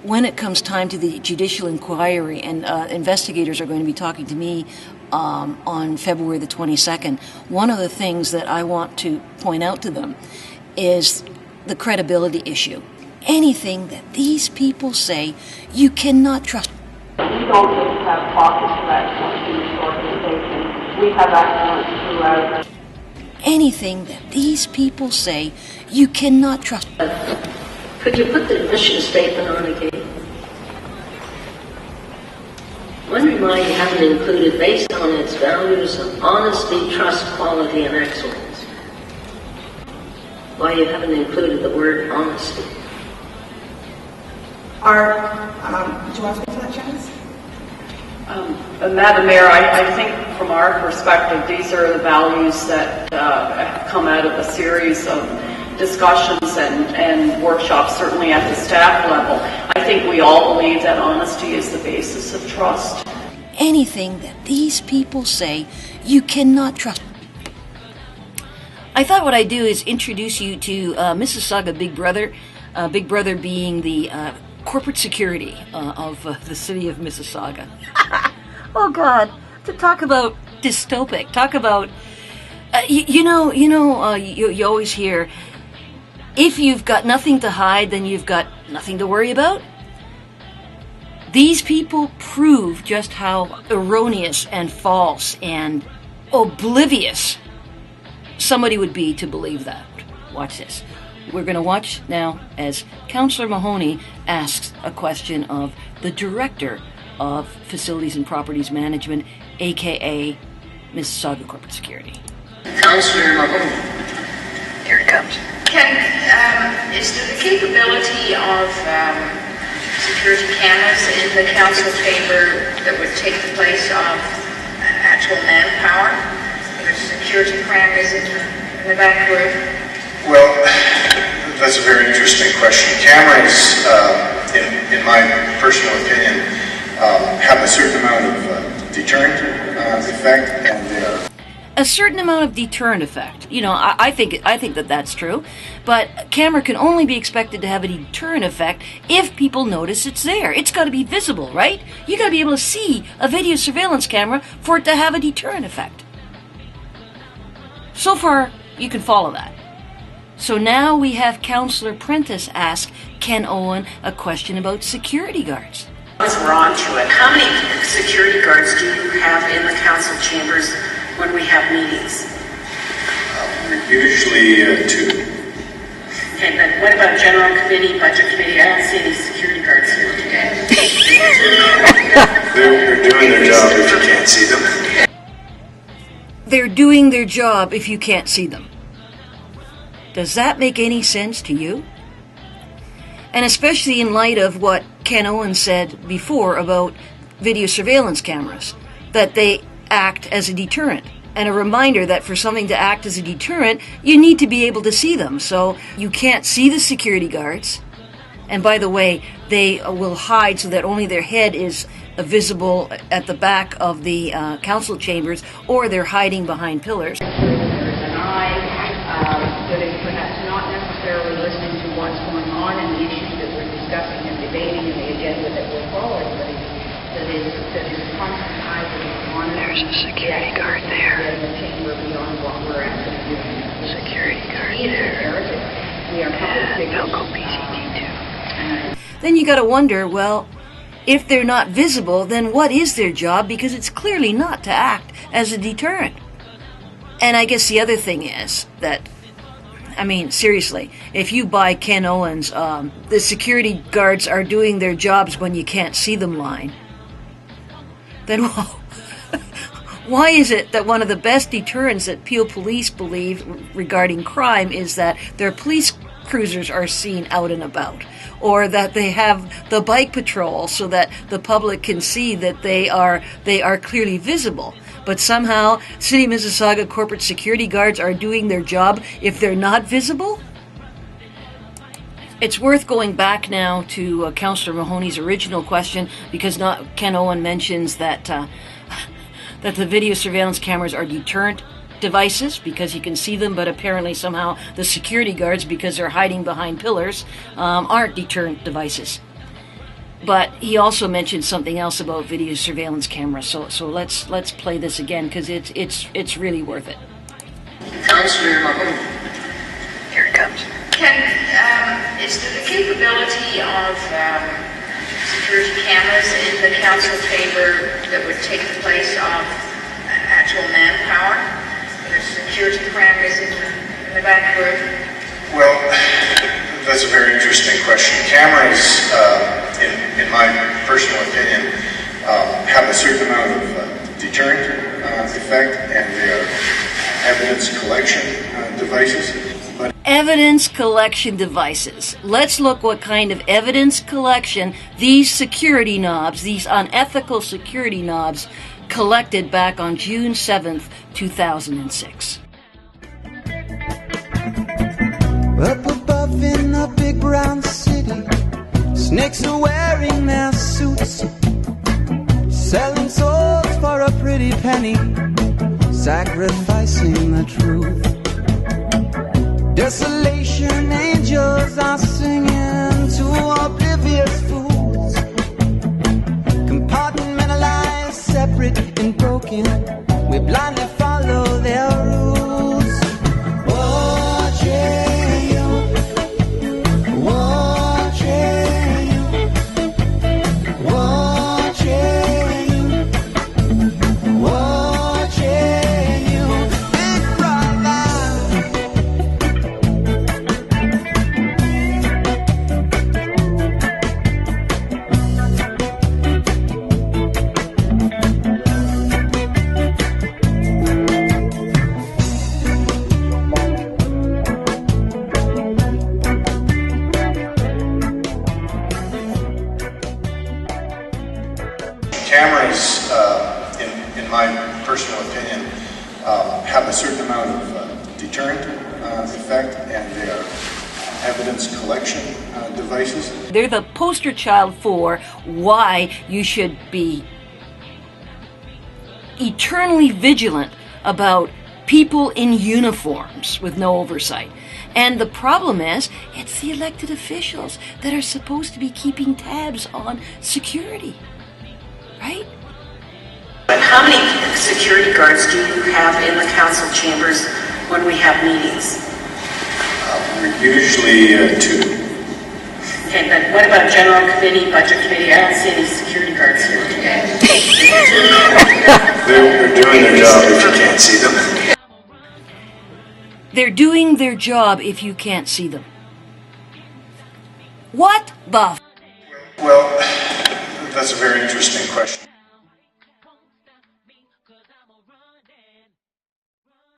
when it comes time to the judicial inquiry, and investigators are going to be talking to me on February the 22nd, one of the things that I want to point out to them is the credibility issue. Anything that these people say, you cannot trust. We don't just have pockets of excellence in this organization. We have excellence throughout. Anything that these people say, you cannot trust. Could you put the mission statement on again? Wondering why you haven't included, based on its values of honesty, trust, quality, and excellence. Why you haven't included the word honesty. Do you want to speak to that, Janice? Madam Mayor, I think from our perspective, these are the values that have come out of a series of discussions and workshops, certainly at the staff level. I think we all believe that honesty is the basis of trust. Anything that these people say, you cannot trust. I thought what I'd do is introduce you to Mississauga Big Brother, Big Brother being the corporate security of the city of Mississauga. Oh God, to talk about dystopic, talk about, you always hear, if you've got nothing to hide, then you've got nothing to worry about. These people prove just how erroneous and false and oblivious somebody would be to believe that. Watch this. We're going to watch now as Councillor Mahoney asks a question of the Director of Facilities and Properties Management, aka Mississauga Corporate Security. Councillor Mahoney. Here it comes. Is there the capability of security cameras in the council chamber that would take the place of actual manpower? There's security cameras in the back room. Well, that's a very interesting question. Cameras, in my personal opinion, have a certain amount of deterrent effect, and a certain amount of deterrent effect. You know, I think that that's true, but a camera can only be expected to have a deterrent effect if people notice it's there. It's got to be visible, right? You got to be able to see a video surveillance camera for it to have a deterrent effect. So far, you can follow that. So now we have Councillor Prentice ask Ken Owen a question about security guards. As we're on to it, how many security guards do you have in the council chambers when we have meetings? Usually 2. Okay, but what about General Committee, Budget Committee? I don't see any security guards here today. They're doing their job if you can't see them. They're doing their job if you can't see them. Does that make any sense to you? And especially in light of what Ken Owen said before about video surveillance cameras, that they act as a deterrent. And a reminder that for something to act as a deterrent, you need to be able to see them. So you can't see the security guards. And by the way, they will hide so that only their head is visible at the back of the council chambers, or they're hiding behind pillars. There's an eye that is perhaps not necessarily listening to what's going on and the issues that we're discussing and debating and the agenda that we're following, but that is a constant eye that is monitoring. There's a security guard there. The chamber beyond what we're actually doing. Security guard there. We are public figures. Velcro PCT2. Then you got to wonder, well, if they're not visible, then what is their job? Because it's clearly not to act as a deterrent. And I guess the other thing is that, I mean, seriously, if you buy Ken Owen's, the security guards are doing their jobs when you can't see them line, then why is it that one of the best deterrents that Peel Police believe regarding crime is that their police cruisers are seen out and about, or that they have the bike patrol so that the public can see that they are clearly visible? But somehow City of Mississauga corporate security guards are doing their job if they're not visible? It's worth going back now to Councillor Mahoney's original question, because Ken Owen mentions that that the video surveillance cameras are deterrent devices because you can see them, but apparently somehow the security guards, because they're hiding behind pillars, aren't deterrent devices. But he also mentioned something else about video surveillance cameras. So let's play this again because it's really worth it. Councillor Mahoney. Here it comes. Is there the capability of security cameras in the council chamber that would take the place of actual manpower? There's security cameras in the back room. Well, that's a very interesting question. Cameras, in my personal opinion, have a certain amount of deterrent effect, and they are evidence collection devices. Evidence collection devices. Let's look what kind of evidence collection these security knobs, these unethical security knobs, collected back on June 7th, 2006. Up above in a big brown city, snakes are wearing their suits, selling souls for a pretty penny, sacrificing the truth. Desolation angels are singing to oblivious fools, compartmentalized, separate and broken, we blindly follow their rules. Watching you, watching you, watching you, watching you, Big Brother. Cameras, in my personal opinion, have a certain amount of deterrent effect, and they are evidence collection devices. They're the poster child for why you should be eternally vigilant about people in uniforms with no oversight. And the problem is, it's the elected officials that are supposed to be keeping tabs on security, right? But how many security guards do you have in the council chambers when we have meetings? We're usually two. Okay, but what about general committee, budget committee? I don't see any security guards here today. They're doing their job if you can't see them. They're doing their job if you can't see them. What the? Well, that's a very interesting question.